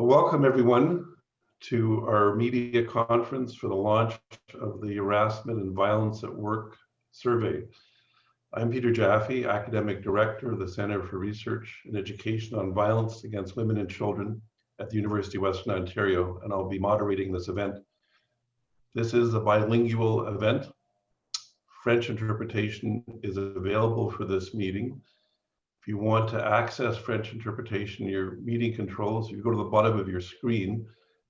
Well, welcome everyone to our media conference for the launch of the Harassment and Violence at Work survey. I'm Peter Jaffe, Academic Director of the Center for Research and Education on Violence Against Women and Children at the University of Western Ontario, and I'll be moderating this event. This is a bilingual event. French interpretation is available for this meeting. If you want to access French interpretation, your meeting controls, you go to the bottom of your screen,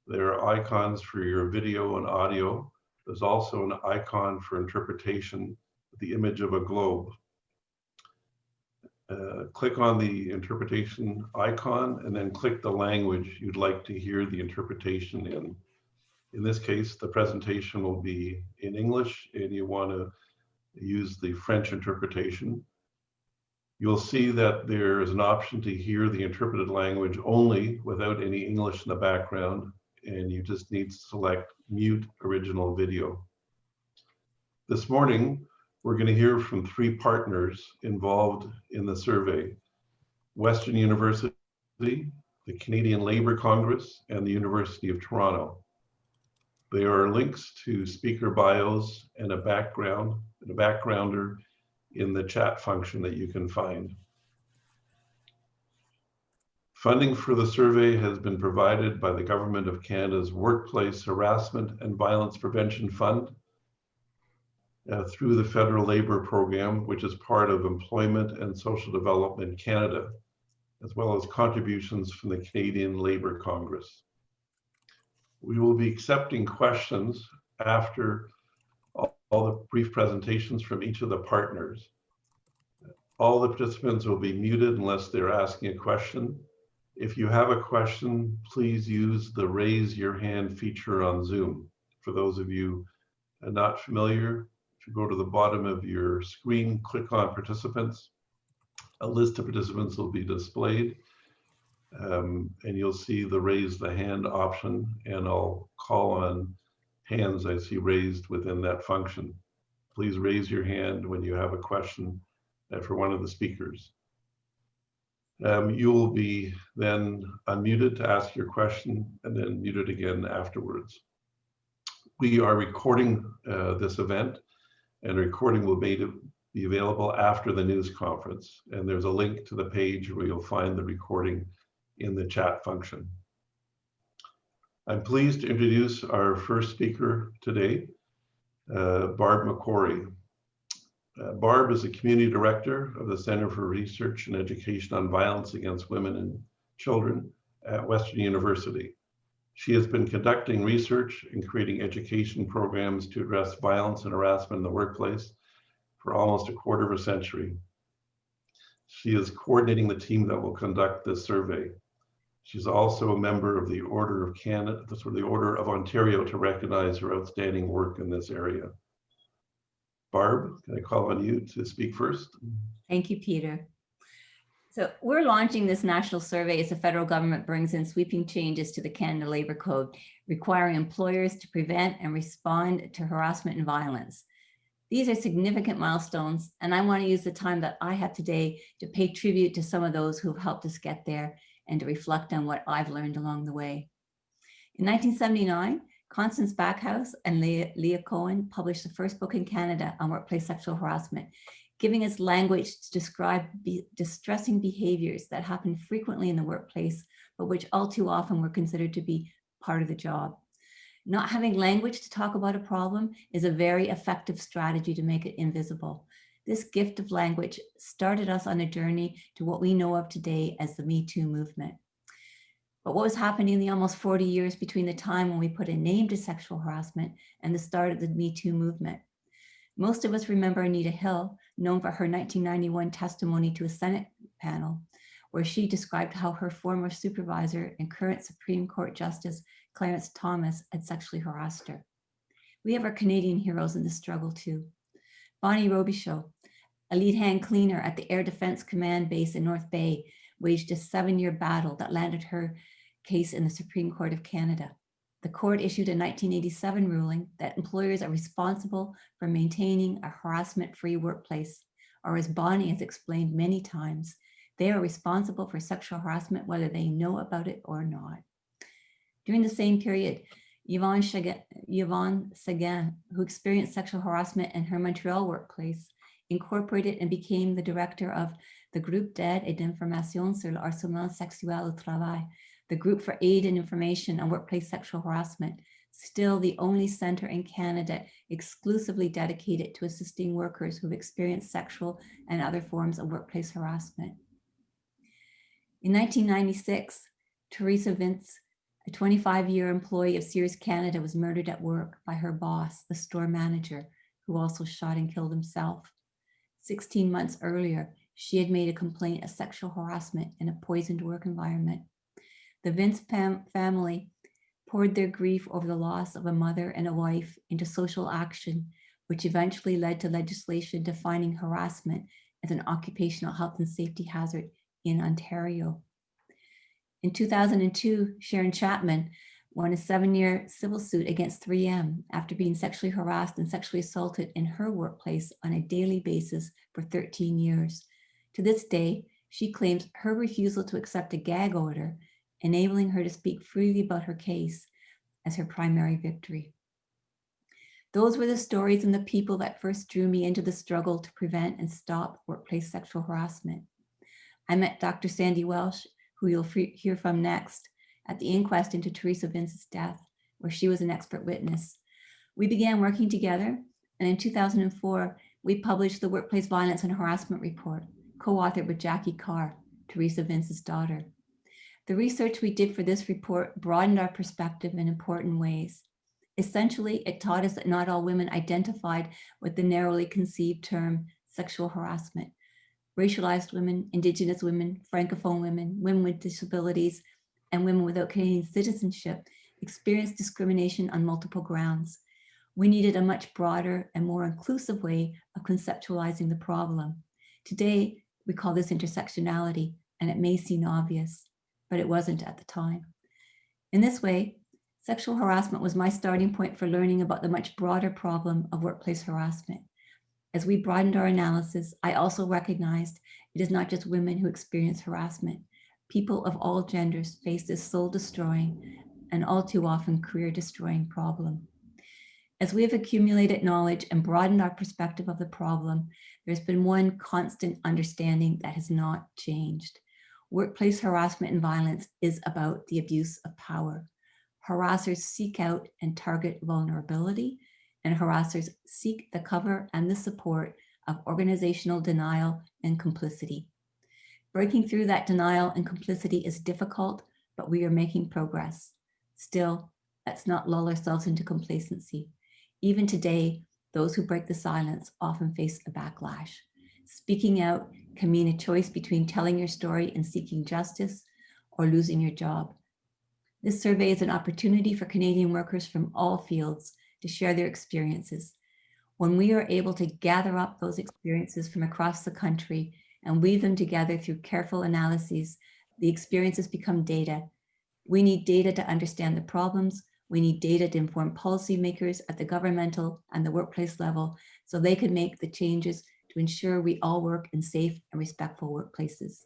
there are icons for your video and audio. There's also an icon for interpretation with the image of a globe. Click on the interpretation icon and then click the language you'd like to hear the interpretation in. In this case, the presentation will be in English and you want to use the French interpretation. You'll see that there is an option to hear the interpreted language only without any English in the background, and you just need to select mute original video. This morning, we're going to hear from three partners involved in the survey: Western University, the Canadian Labour Congress, and the University of Toronto. There are links to speaker bios and a backgrounder in the chat function that you can find. Funding for the survey has been provided by the Government of Canada's Workplace Harassment and Violence Prevention Fund through the Federal Labour Program, which is part of Employment and Social Development Canada, as well as contributions from the Canadian Labour Congress. We will be accepting questions after all the brief presentations from each of the partners. All the participants will be muted unless they're asking a question. If you have a question, please use the raise your hand feature on Zoom. For those of you not familiar, if you go to the bottom of your screen, click on participants, a list of participants will be displayed, and you'll see the raise the hand option, and I'll call on hands I see raised within that function. Please raise your hand when you have a question for one of the speakers. You will be then unmuted to ask your question and then muted again afterwards. We are recording this event, and a recording will be available after the news conference. And there's a link to the page where you'll find the recording in the chat function. I'm pleased to introduce our first speaker today, Barb MacQuarrie. Barb is a community director of the Center for Research and Education on Violence Against Women and Children at Western University. She has been conducting research and creating education programs to address violence and harassment in the workplace for almost a quarter of a century. She is coordinating the team that will conduct this survey. She's also a member of the Order of Canada, the Order of Ontario, to recognize her outstanding work in this area. Barb, can I call on you to speak first? Thank you, Peter. So we're launching this national survey as the federal government brings in sweeping changes to the Canada Labour Code, requiring employers to prevent and respond to harassment and violence. These are significant milestones, and I want to use the time that I have today to pay tribute to some of those who have helped us get there and to reflect on what I've learned along the way. In 1979, Constance Backhouse and Leah Cohen published the first book in Canada on workplace sexual harassment, giving us language to describe distressing behaviors that happen frequently in the workplace, but which all too often were considered to be part of the job. Not having language to talk about a problem is a very effective strategy to make it invisible. This gift of language started us on a journey to what we know of today as the Me Too movement. But what was happening in the almost 40 years between the time when we put a name to sexual harassment and the start of the Me Too movement? Most of us remember Anita Hill, known for her 1991 testimony to a Senate panel, where she described how her former supervisor and current Supreme Court Justice Clarence Thomas had sexually harassed her. We have our Canadian heroes in this struggle too. Bonnie Robichaud, a lead hand cleaner at the Air Defense Command base in North Bay, waged a 7-year battle that landed her case in the Supreme Court of Canada. The court issued a 1987 ruling that employers are responsible for maintaining a harassment-free workplace, or as Bonnie has explained many times, they are responsible for sexual harassment whether they know about it or not. During the same period, Yvonne Seguin, who experienced sexual harassment in her Montreal workplace, incorporated and became the director of the Groupe d'aide et d'information sur le harcèlement sexuel au travail, the Group for Aid and Information on Workplace Sexual Harassment, still the only center in Canada exclusively dedicated to assisting workers who've experienced sexual and other forms of workplace harassment. In 1996, Teresa Vince, a 25-year employee of Sears Canada, was murdered at work by her boss, the store manager, who also shot and killed himself. 16 months earlier, she had made a complaint of sexual harassment in a poisoned work environment. The Vince family poured their grief over the loss of a mother and a wife into social action, which eventually led to legislation defining harassment as an occupational health and safety hazard in Ontario. In 2002, Sharon Chapman won a 7-year civil suit against 3M after being sexually harassed and sexually assaulted in her workplace on a daily basis for 13 years. To this day, she claims her refusal to accept a gag order, enabling her to speak freely about her case, as her primary victory. Those were the stories and the people that first drew me into the struggle to prevent and stop workplace sexual harassment. I met Dr. Sandy Welsh, who you'll hear from next, at the inquest into Teresa Vince's death, where she was an expert witness. We began working together, and in 2004, we published the Workplace Violence and Harassment Report, co-authored with Jackie Carr, Teresa Vince's daughter. The research we did for this report broadened our perspective in important ways. Essentially, it taught us that not all women identified with the narrowly conceived term sexual harassment. Racialized women, Indigenous women, Francophone women, women with disabilities, and women without Canadian citizenship experienced discrimination on multiple grounds. We needed a much broader and more inclusive way of conceptualizing the problem. Today, we call this intersectionality, and it may seem obvious, but it wasn't at the time. In this way, sexual harassment was my starting point for learning about the much broader problem of workplace harassment. As we broadened our analysis, I also recognized it is not just women who experience harassment. People of all genders face this soul-destroying and all too often career-destroying problem. As we have accumulated knowledge and broadened our perspective of the problem, there's been one constant understanding that has not changed. Workplace harassment and violence is about the abuse of power. Harassers seek out and target vulnerability, and harassers seek the cover and the support of organizational denial and complicity. Breaking through that denial and complicity is difficult, but we are making progress. Still, let's not lull ourselves into complacency. Even today, those who break the silence often face a backlash. Speaking out can mean a choice between telling your story and seeking justice or losing your job. This survey is an opportunity for Canadian workers from all fields to share their experiences. When we are able to gather up those experiences from across the country and weave them together through careful analyses, the experiences become data. We need data to understand the problems. We need data to inform policymakers at the governmental and the workplace level so they can make the changes to ensure we all work in safe and respectful workplaces.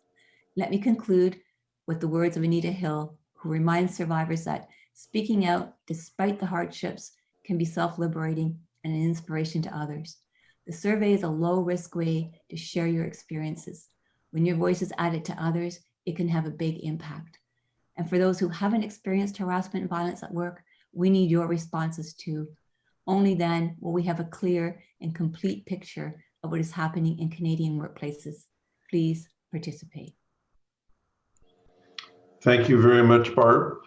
Let me conclude with the words of Anita Hill, who reminds survivors that speaking out despite the hardships can be self-liberating and an inspiration to others. The survey is a low-risk way to share your experiences. When your voice is added to others, it can have a big impact. And for those who haven't experienced harassment and violence at work, we need your responses too. Only then will we have a clear and complete picture of what is happening in Canadian workplaces. Please participate. Thank you very much, Barb.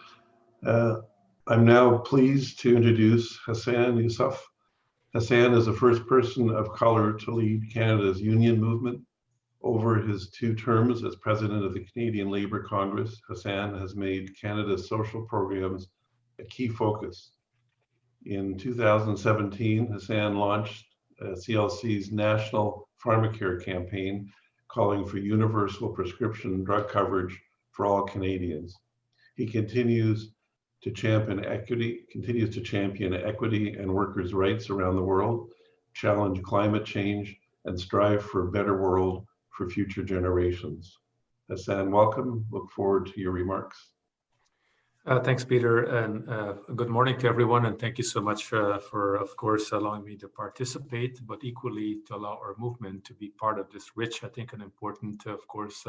I'm now pleased to introduce Hassan Yussuff. Hassan is the first person of color to lead Canada's union movement. Over his 2 terms as president of the Canadian Labour Congress, Hassan has made Canada's social programs a key focus. In 2017, Hassan launched CLC's national pharmacare campaign calling for universal prescription drug coverage for all Canadians. He continues to champion equity and workers' rights around the world, challenge climate change, and strive for a better world for future generations. Hassan, welcome. Look forward to your remarks. Thanks, Peter, and good morning to everyone. And thank you so much for, of course, allowing me to participate, but equally to allow our movement to be part of this rich, I think, and important, of course,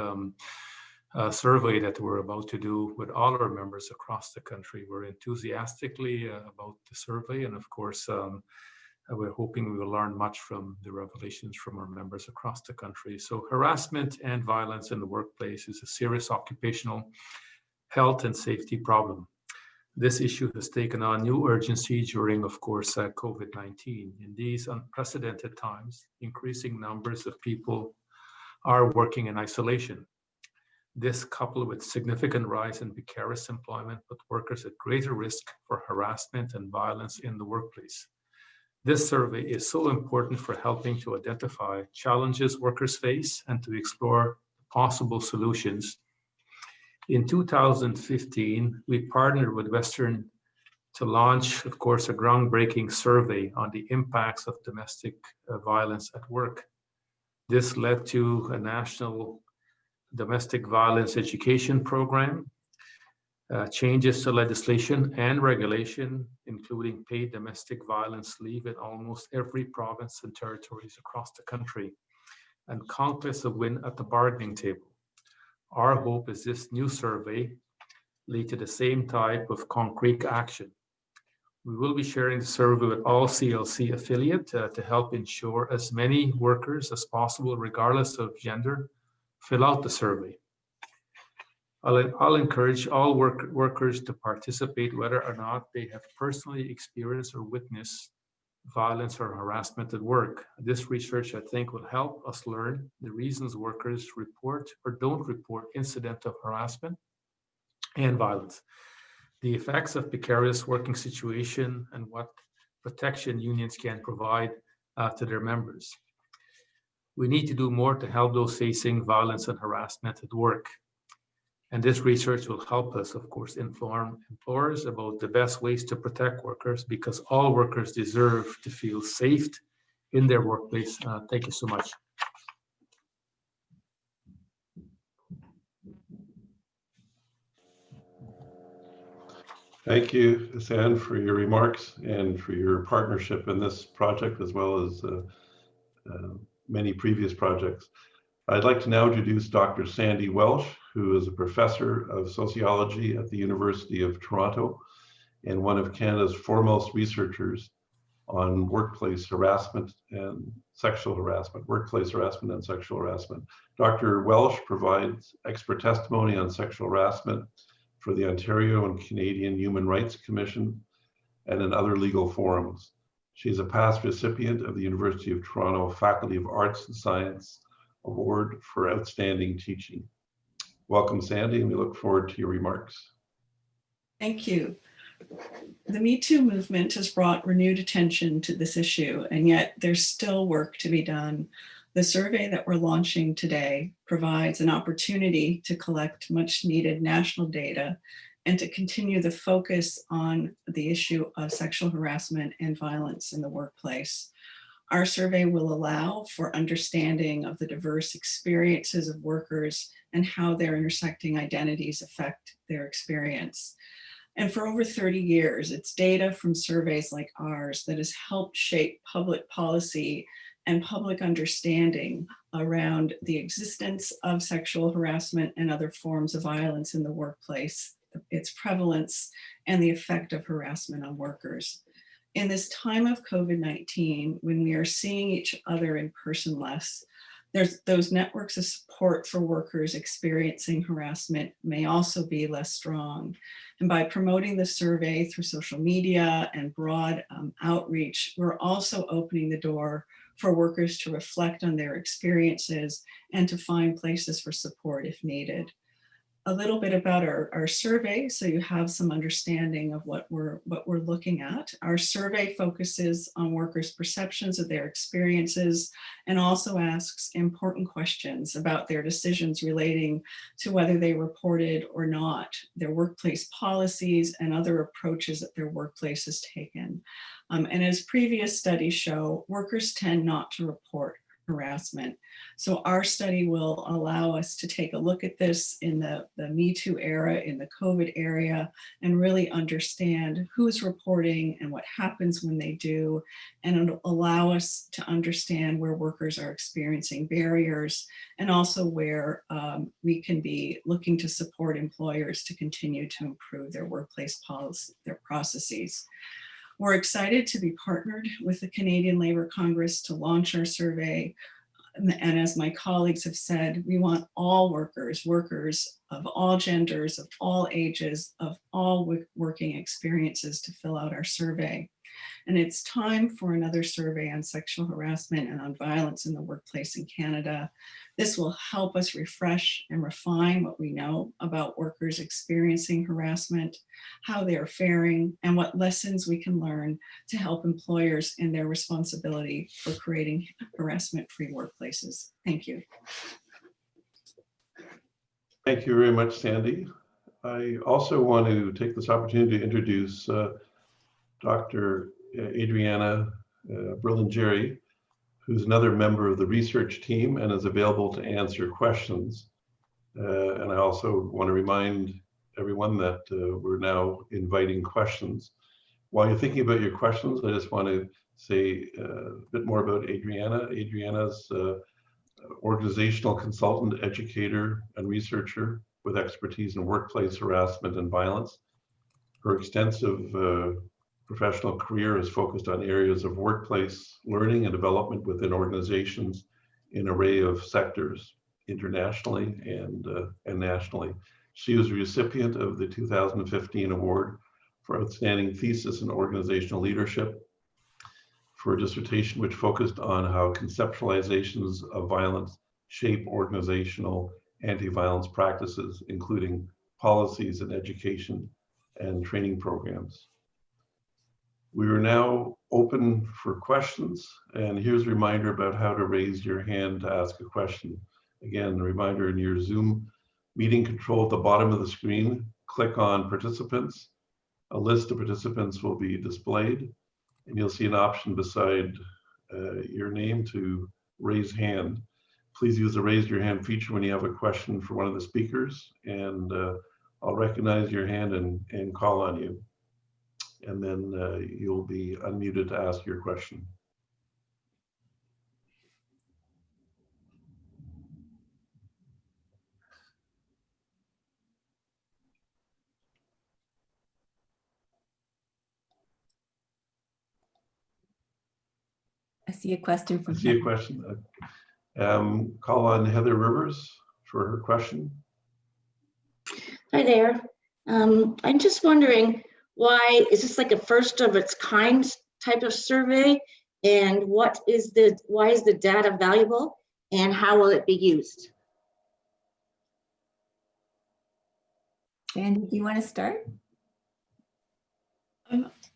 survey that we're about to do with all our members across the country. We're enthusiastically about the survey, and of course, we're hoping we will learn much from the revelations from our members across the country. So harassment and violence in the workplace is a serious occupational health and safety problem. This issue has taken on new urgency during, of course, COVID-19. In these unprecedented times, increasing numbers of people are working in isolation. This, coupled with significant rise in precarious employment, put workers at greater risk for harassment and violence in the workplace. This survey is so important for helping to identify challenges workers face and to explore possible solutions. In 2015, we partnered with Western to launch, of course, a groundbreaking survey on the impacts of domestic violence at work. This led to a national domestic violence education program, changes to legislation and regulation, including paid domestic violence leave in almost every province and territories across the country, and conquest of win at the bargaining table. Our hope is this new survey lead to the same type of concrete action. We will be sharing the survey with all CLC affiliates to help ensure as many workers as possible, regardless of gender, fill out the survey. I'll encourage all workers to participate, whether or not they have personally experienced or witnessed violence or harassment at work. This research, I think, will help us learn the reasons workers report or don't report incident of harassment and violence, the effects of precarious working situation, and what protection unions can provide to their members. We need to do more to help those facing violence and harassment at work. And this research will help us, of course, inform employers about the best ways to protect workers, because all workers deserve to feel safe in their workplace. Thank you so much. Thank you, Hassan, for your remarks and for your partnership in this project, as well as many previous projects. I'd like to now introduce Dr. Sandy Welsh, who is a professor of sociology at the University of Toronto and one of Canada's foremost researchers on workplace harassment and sexual harassment, workplace harassment and sexual harassment. Dr. Welsh provides expert testimony on sexual harassment for the Ontario and Canadian Human Rights Commission and in other legal forums. She is a past recipient of the University of Toronto Faculty of Arts and Science Award for Outstanding Teaching. Welcome, Sandy, and we look forward to your remarks. Thank you. The Me Too movement has brought renewed attention to this issue, and yet there's still work to be done. The survey that we're launching today provides an opportunity to collect much needed national data and to continue the focus on the issue of sexual harassment and violence in the workplace. Our survey will allow for understanding of the diverse experiences of workers and how their intersecting identities affect their experience. And for over 30 years, it's data from surveys like ours that has helped shape public policy and public understanding around the existence of sexual harassment and other forms of violence in the workplace, its prevalence, and the effect of harassment on workers. In this time of COVID-19, when we are seeing each other in person less, there's those networks of support for workers experiencing harassment may also be less strong. And by promoting the survey through social media and broad outreach, we're also opening the door for workers to reflect on their experiences and to find places for support if needed. A little bit about our survey, so you have some understanding of what we're looking at. Our survey focuses on workers' perceptions of their experiences and also asks important questions about their decisions relating to whether they reported or not, their workplace policies and other approaches that their workplace has taken. And as previous studies show, workers tend not to report harassment. So our study will allow us to take a look at this in the Me Too era, in the COVID area, and really understand who's reporting and what happens when they do, and it'll allow us to understand where workers are experiencing barriers, and also where we can be looking to support employers to continue to improve their workplace policy, their processes. We're excited to be partnered with the Canadian Labour Congress to launch our survey. And as my colleagues have said, we want all workers of all genders, of all ages, of all working experiences to fill out our survey. And it's time for another survey on sexual harassment and on violence in the workplace in Canada. This will help us refresh and refine what we know about workers experiencing harassment, how they're faring, and what lessons we can learn to help employers in their responsibility for creating harassment-free workplaces. Thank you. Thank you very much, Sandy. I also want to take this opportunity to introduce Dr. Adriana Berlingieri, who's another member of the research team and is available to answer questions. And I also want to remind everyone that we're now inviting questions. While you're thinking about your questions, I just want to say a bit more about Adriana. Adriana's organizational consultant, educator, and researcher with expertise in workplace harassment and violence. Her extensive professional career is focused on areas of workplace learning and development within organizations in an array of sectors, internationally and nationally. She was a recipient of the 2015 award for Outstanding Thesis in Organizational Leadership for a dissertation which focused on how conceptualizations of violence shape organizational anti-violence practices, including policies and education and training programs. We are now open for questions, and here's a reminder about how to raise your hand to ask a question. Again, a reminder in your Zoom meeting control at the bottom of the screen, click on participants. A list of participants will be displayed, and you'll see an option beside your name to raise hand. Please use the raise your hand feature when you have a question for one of the speakers, and I'll recognize your hand and call on you. And then you'll be unmuted to ask your question. I see a question from I see a question. Call on Heather Rivers for her question. Hi there. I'm just wondering, why is this like a first of its kind type of survey? And why is the data valuable, and how will it be used? Sandy, do you want to start?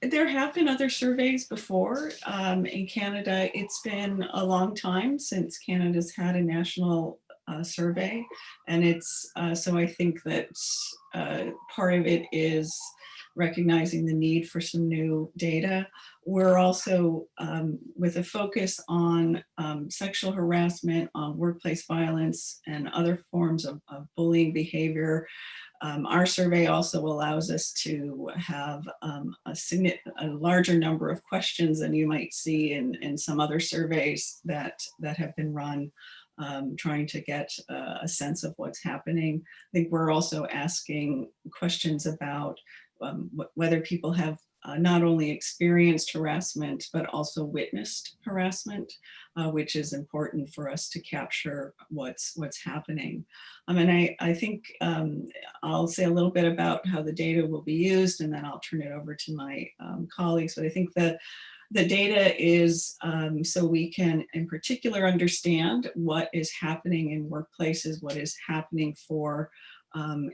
There have been other surveys before. In Canada, it's been a long time since Canada's had a national survey. And it's, so I think that part of it is recognizing the need for some new data. We're also, with a focus on sexual harassment, on workplace violence, and other forms of bullying behavior. Our survey also allows us to have a larger number of questions than you might see in some other surveys that have been run, trying to get a sense of what's happening. I think we're also asking questions about whether people have not only experienced harassment, but also witnessed harassment, which is important for us to capture what's happening. And I think I'll say a little bit about how the data will be used, and then I'll turn it over to my colleagues. But I think the data is so we can in particular understand what is happening in workplaces, what is happening for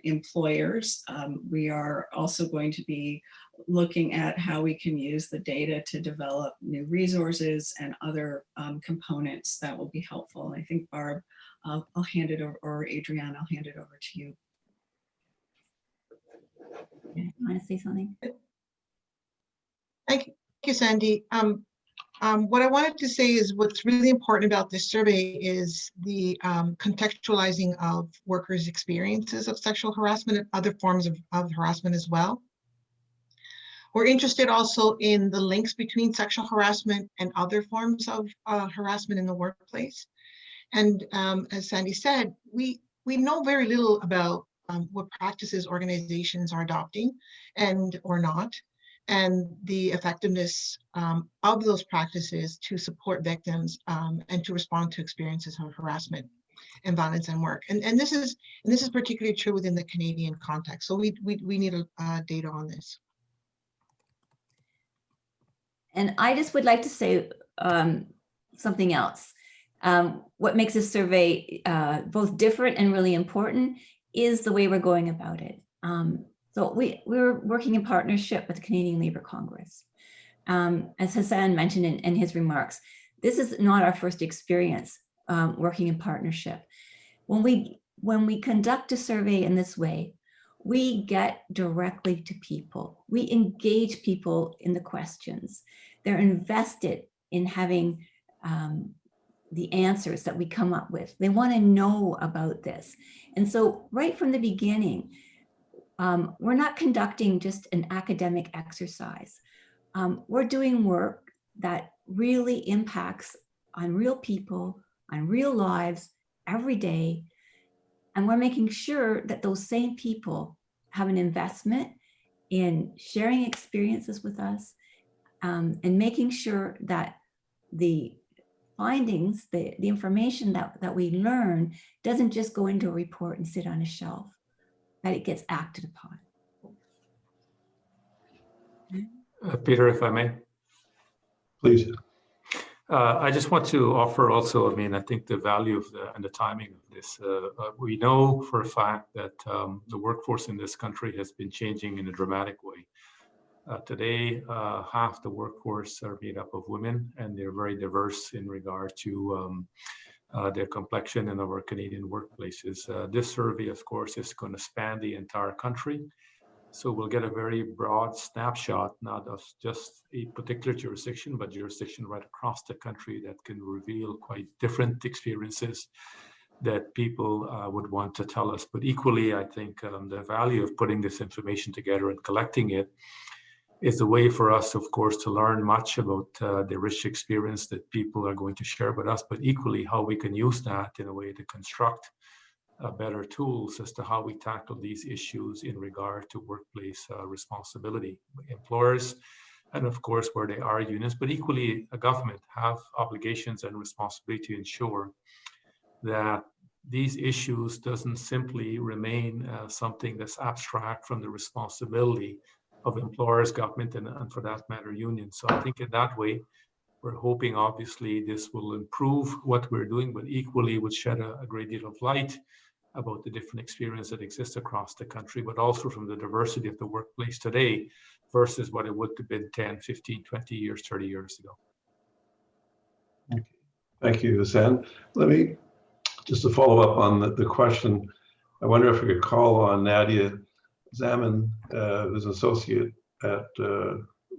employers. We are also going to be looking at how we can use the data to develop new resources and other components that will be helpful. And I think Barb, I'll hand it over, or Adriana, I'll hand it over to you. You want to say something? Thank you, Sandy. What I wanted to say is what's really important about this survey is the contextualizing of workers' experiences of sexual harassment and other forms of harassment as well. We're interested also in the links between sexual harassment and other forms of harassment in the workplace. And as Sandy said, we know very little about what practices organizations are adopting and or not, and the effectiveness of those practices to support victims and to respond to experiences of harassment and violence in work. And this is particularly true within the Canadian context. So we need data on this. And I just would like to say something else. What makes this survey both different and really important is the way we're going about it. So we're working in partnership with the Canadian Labour Congress. As Hassan mentioned in his remarks, this is not our first experience working in partnership. When we conduct a survey in this way, we get directly to people. We engage people in the questions. They're invested in having the answers that we come up with. They want to know about this. And so right from the beginning, we're not conducting just an academic exercise. We're doing work that really impacts on real people, on real lives every day. And we're making sure that those same people have an investment in sharing experiences with us and making sure that the findings, the information that we learn doesn't just go into a report and sit on a shelf, that it gets acted upon. Peter, if I may. Please. I just want to offer also, I think the value of and the timing of this. We know for a fact that the workforce in this country has been changing in a dramatic way. Today, half the workforce are made up of women, and they're very diverse in regard to their complexion in our Canadian workplaces. This survey, of course, is going to span the entire country. So we'll get a very broad snapshot, not of just a particular jurisdiction, but jurisdiction right across the country that can reveal quite different experiences that people would want to tell us. But equally, I think the value of putting this information together and collecting it is a way for us, of course, to learn much about the rich experience that people are going to share with us, but equally how we can use that in a way to construct better tools as to how we tackle these issues in regard to workplace responsibility. Employers, and of course, where they are unions, but equally a government have obligations and responsibility to ensure that these issues doesn't simply remain something that's abstract from the responsibility of employers, government, and for that matter, unions. So I think in that way, we're hoping obviously this will improve what we're doing, but equally would shed a great deal of light about the different experience that exists across the country, but also from the diversity of the workplace today versus what it would have been 10, 15, 20 years, 30 years ago. Okay. Thank you, Hassan. Let me, just to follow up on the question, I wonder if we could call on Nadia Zaman, who's an associate at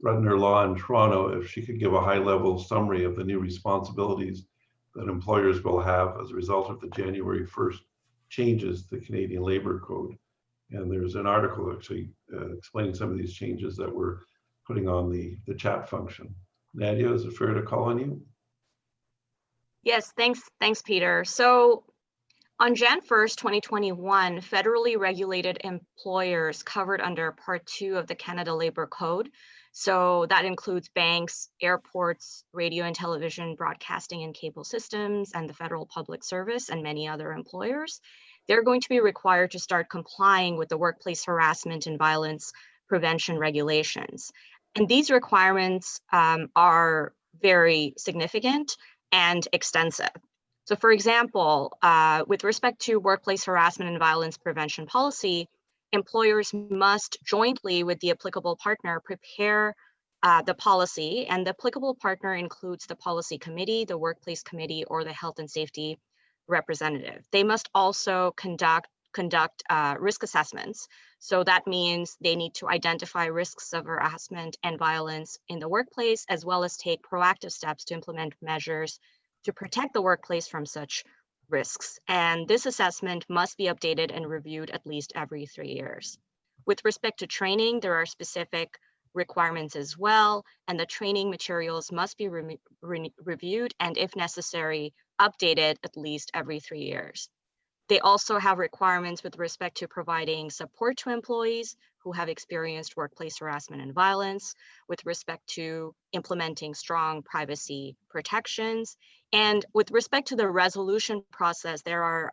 Rudner Law in Toronto, if she could give a high-level summary of the new responsibilities that employers will have as a result of the January 1st changes to the Canadian Labour Code. And there's an article actually explaining some of these changes that we're putting on the chat function. Nadia, is it fair to call on you? Yes, thanks, Peter. So on Jan 1st, 2021, federally regulated employers covered under Part 2 of the Canada Labour Code. So that includes banks, airports, radio and television, broadcasting and cable systems, and the federal public service, and many other employers. They're going to be required to start complying with the workplace harassment and violence prevention regulations. And these requirements are very significant and extensive. So for example, with respect to workplace harassment and violence prevention policy, employers must jointly with the applicable partner prepare the policy, and the applicable partner includes the policy committee, the workplace committee, or the health and safety representative. They must also conduct conduct risk assessments. So that means they need to identify risks of harassment and violence in the workplace, as well as take proactive steps to implement measures to protect the workplace from such risks. And this assessment must be updated and reviewed at least every 3 years. With respect to training, there are specific requirements as well, and the training materials must be reviewed and, if necessary, updated at least every 3 years. They also have requirements with respect to providing support to employees who have experienced workplace harassment and violence, with respect to implementing strong privacy protections. And with respect to the resolution process, there are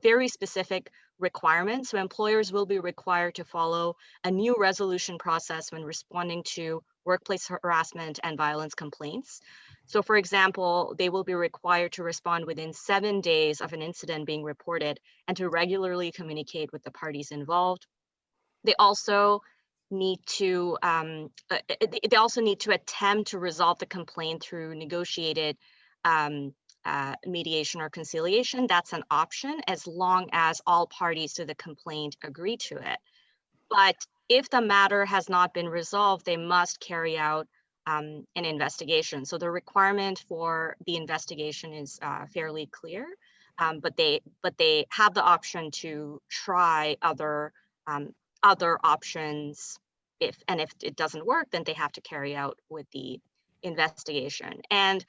very specific requirements. So employers will be required to follow a new resolution process when responding to workplace harassment and violence complaints. So for example, they will be required to respond within 7 days of an incident being reported and to regularly communicate with the parties involved. They also need to attempt to resolve the complaint through negotiated mediation or conciliation. That's an option as long as all parties to the complaint agree to it. But if the matter has not been resolved, they must carry out an investigation. So the requirement for the investigation is fairly clear, but they have the option to try other options. If it doesn't work, then they have to carry out with the investigation. And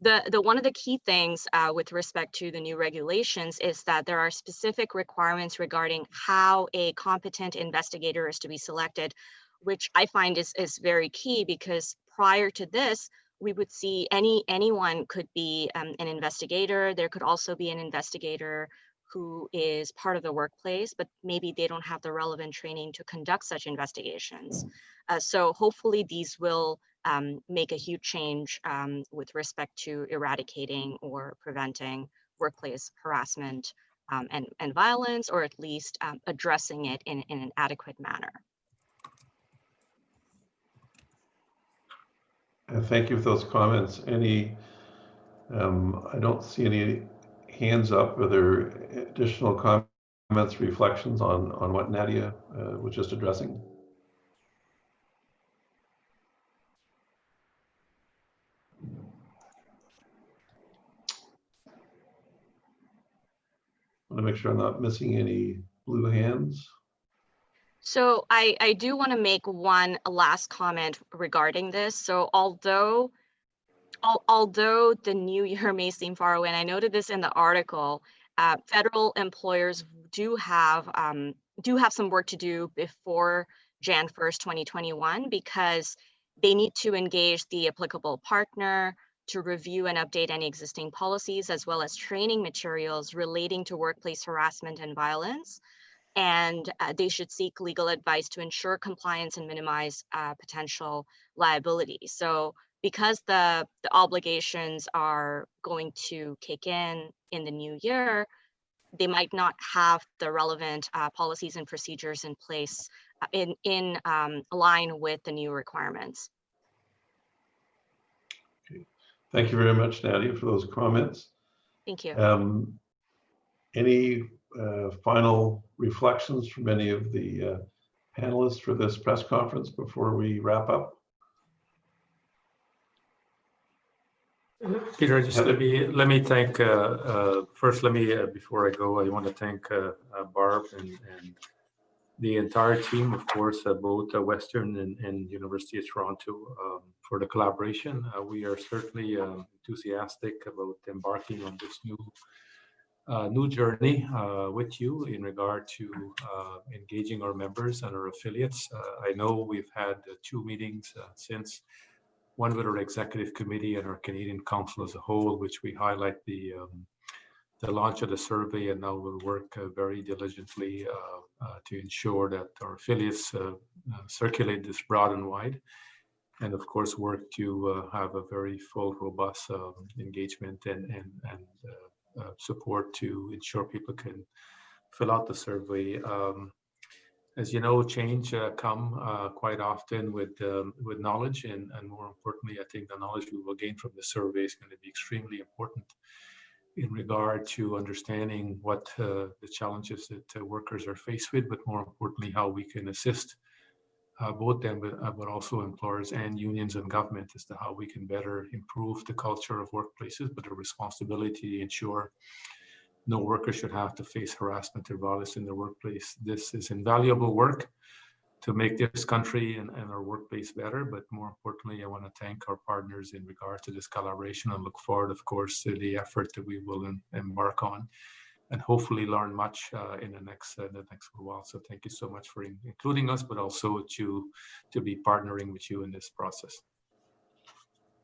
the one of the key things with respect to the new regulations is that there are specific requirements regarding how a competent investigator is to be selected, which I find is very key, because prior to this, we would see anyone could be an investigator. There could also be an investigator who is part of the workplace, but maybe they don't have the relevant training to conduct such investigations. So hopefully these will make a huge change with respect to eradicating or preventing workplace harassment and violence, or at least addressing it in an adequate manner. Thank you for those comments. I don't see any hands up. Are there additional comments, reflections on what Nadia was just addressing? I want to make sure I'm not missing any blue hands. So I do want to make one last comment regarding this. So although the new year may seem far away, and I noted this in the article, federal employers do have some work to do before Jan 1st, 2021, because they need to engage the applicable partner to review and update any existing policies, as well as training materials relating to workplace harassment and violence. And they should seek legal advice to ensure compliance and minimize potential liability. So because the obligations are going to kick in the new year, they might not have the relevant policies and procedures in place in line with the new requirements. Okay. Thank you very much, Nadia, for those comments. Thank you. Any final reflections from any of the panelists for this press conference before we wrap up? Peter, just let me thank first. Before I go, I want to thank Barb and the entire team, of course, both Western and University of Toronto, for the collaboration. We are certainly enthusiastic about embarking on this new journey with you in regard to engaging our members and our affiliates. I know we've had 2 meetings since, one with our executive committee and our Canadian Council as a whole, which we highlight the launch of the survey, and now we'll work very diligently to ensure that our affiliates circulate this broad and wide, and of course work to have a very full, robust engagement and support to ensure people can fill out the survey. As you know, change come quite often with knowledge, and more importantly, I think the knowledge we will gain from the survey is going to be extremely important in regard to understanding what the challenges that workers are faced with, but more importantly, how we can assist both them, but also employers and unions and government as to how we can better improve the culture of workplaces, but a responsibility to ensure no worker should have to face harassment or violence in their workplace. This is invaluable work to make this country and our workplace better, but more importantly, I want to thank our partners in regard to this collaboration and look forward, of course, to the effort that we will embark on and hopefully learn much in the next little while. So thank you so much for including us, but also to be partnering with you in this process.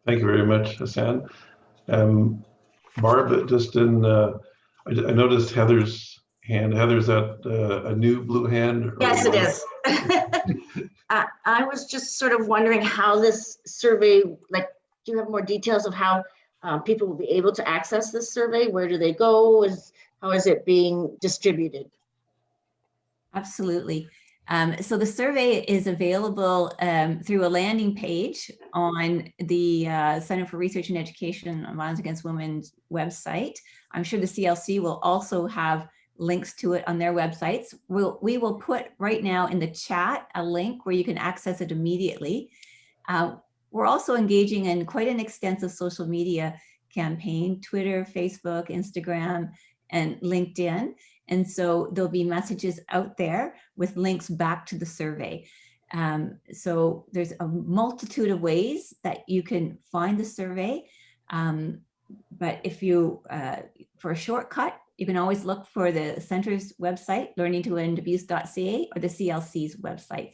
Thank you very much, Hassan. Barb, just in, I noticed Heather's hand. Heather's at a new blue hand? Yes, it is. I was just sort of wondering how this survey, like, do you have more details of how people will be able to access this survey? Where do they go? How is it being distributed? Absolutely. So the survey is available through a landing page on the Center for Research and Education on Violence Against Women's website. I'm sure the CLC will also have links to it on their websites. We will put right now in the chat a link where you can access it immediately. We're also engaging in quite an extensive social media campaign, Twitter, Facebook, Instagram, and LinkedIn. And so there'll be messages out there with links back to the survey. So there's a multitude of ways that you can find the survey. But if you, for a shortcut, you can always look for the center's website, learningtoendabuse.ca, or the CLC's website.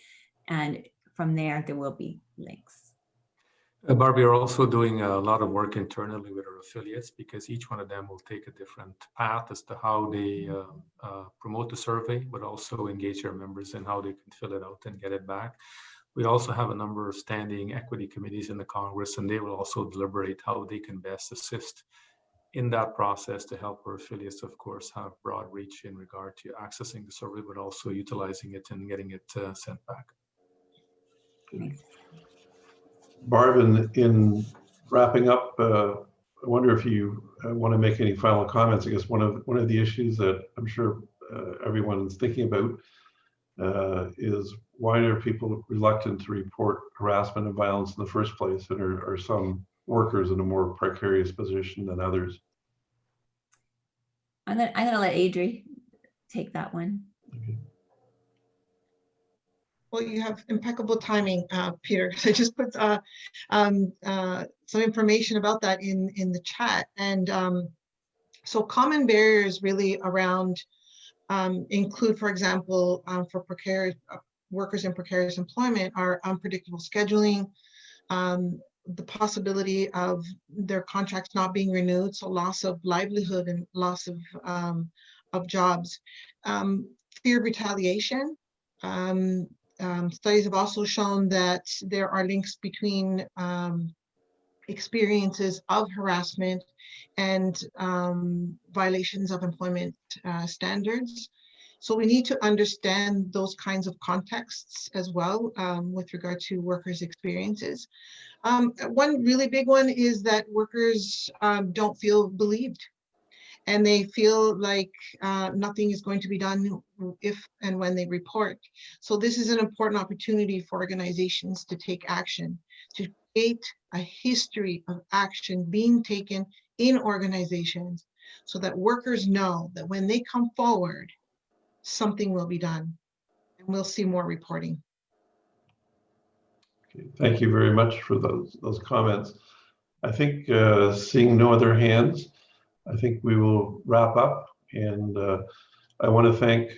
And from there, there will be links. Barb, we are also doing a lot of work internally with our affiliates because each one of them will take a different path as to how they promote the survey, but also engage their members in how they can fill it out and get it back. We also have a number of standing equity committees in the Congress, and they will also deliberate how they can best assist in that process to help our affiliates, of course, have broad reach in regard to accessing the survey, but also utilizing it and getting it sent back. Barb, in wrapping up, I wonder if you want to make any final comments. I guess one of the issues that I'm sure everyone is thinking about is why are people reluctant to report harassment and violence in the first place, and are some workers in a more precarious position than others? I'm gonna let Adri take that one. Okay. Well, you have impeccable timing, Peter. I just put some information about that in the chat. And so common barriers really around include, for example, for precarious workers in precarious employment are unpredictable scheduling, the possibility of their contracts not being renewed, so loss of livelihood and loss of jobs, fear of retaliation. Studies have also shown that there are links between experiences of harassment and violations of employment standards. So we need to understand those kinds of contexts as well with regard to workers' experiences. One really big one is that workers don't feel believed, and they feel like nothing is going to be done if and when they report. So this is an important opportunity for organizations to take action, to create a history of action being taken in organizations so that workers know that when they come forward, something will be done, and we'll see more reporting. Okay, thank you very much for those comments. I think seeing no other hands, I think we will wrap up, and I want to thank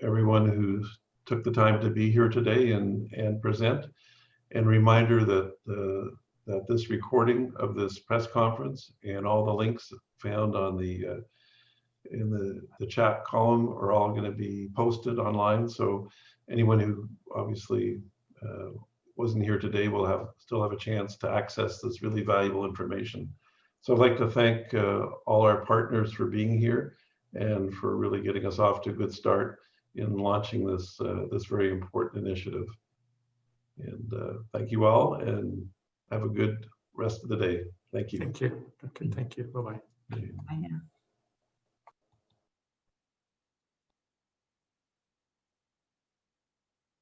everyone who took the time to be here today and present. And reminder that that this recording of this press conference and all the links found on in the chat column are all going to be posted online. So anyone who obviously wasn't here today will still have a chance to access this really valuable information. So I'd like to thank all our partners for being here and for really getting us off to a good start in launching this this very important initiative. And thank you all, and have a good rest of the day. Thank you. Thank you. Okay, thank you. Bye-bye. I know.